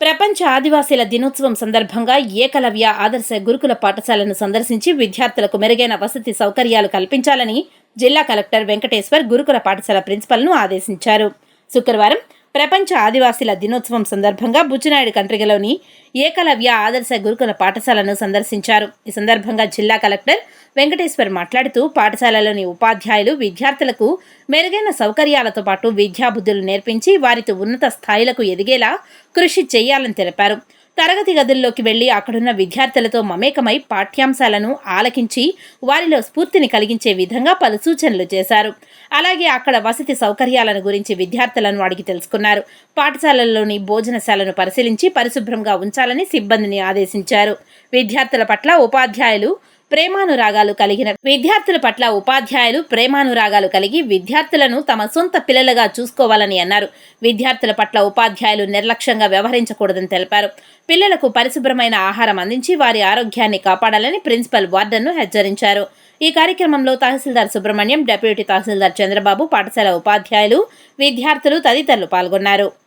ప్రపంచ ఆదివాసీల దినోత్సవం సందర్భంగా ఏకలవ్య ఆదర్శ గురుకుల పాఠశాలను సందర్శించి విద్యార్థులకు మెరుగైన వసతి సౌకర్యాలు కల్పించాలని జిల్లా కలెక్టర్ వెంకటేశ్వర్ గురుకుల పాఠశాల ప్రిన్సిపల్ను ఆదేశించారు. శుక్రవారం ప్రపంచ ఆదివాసీల దినోత్సవం సందర్భంగా బుచ్చినాయుడు కంట్రిగలోని ఏకలవ్య ఆదర్శ గురుకుల పాఠశాలను సందర్శించారు. ఈ సందర్భంగా జిల్లా కలెక్టర్ వెంకటేశ్వర్ మాట్లాడుతూ పాఠశాలలోని ఉపాధ్యాయులు విద్యార్థులకు మెరుగైన సౌకర్యాలతో పాటు విద్యాబుద్ధులు నేర్పించి వారితో ఉన్నత స్థాయిలకు ఎదిగేలా కృషి చేయాలని తెలిపారు. తరగతి గదుల్లోకి వెళ్లి అక్కడున్న విద్యార్థులతో మమేకమై పాఠ్యాంశాలను ఆలకించి వారిలో స్ఫూర్తిని కలిగించే విధంగా పలు సూచనలు చేశారు. అలాగే అక్కడ వసతి సౌకర్యాలను గురించి విద్యార్థులను అడిగి తెలుసుకున్నారు. పాఠశాలల్లోని భోజనశాలను పరిశీలించి పరిశుభ్రంగా ఉంచాలని సిబ్బందిని ఆదేశించారు. విద్యార్థుల పట్ల ఉపాధ్యాయులు ప్రేమానురాగాలు కలిగి విద్యార్థులను తమ సొంత పిల్లలుగా చూసుకోవాలని అన్నారు. విద్యార్థుల పట్ల ఉపాధ్యాయులు నిర్లక్ష్యంగా వ్యవహరించకూడదని తెలిపారు. పిల్లలకు పరిశుభ్రమైన ఆహారం అందించి వారి ఆరోగ్యాన్ని కాపాడాలని ప్రిన్సిపల్ వార్డన్ను హెచ్చరించారు. ఈ కార్యక్రమంలో తహసీల్దార్ సుబ్రహ్మణ్యం, డిప్యూటీ తహసీల్దార్ చంద్రబాబు, పాఠశాల ఉపాధ్యాయులు, విద్యార్థులు తదితరులు పాల్గొన్నారు.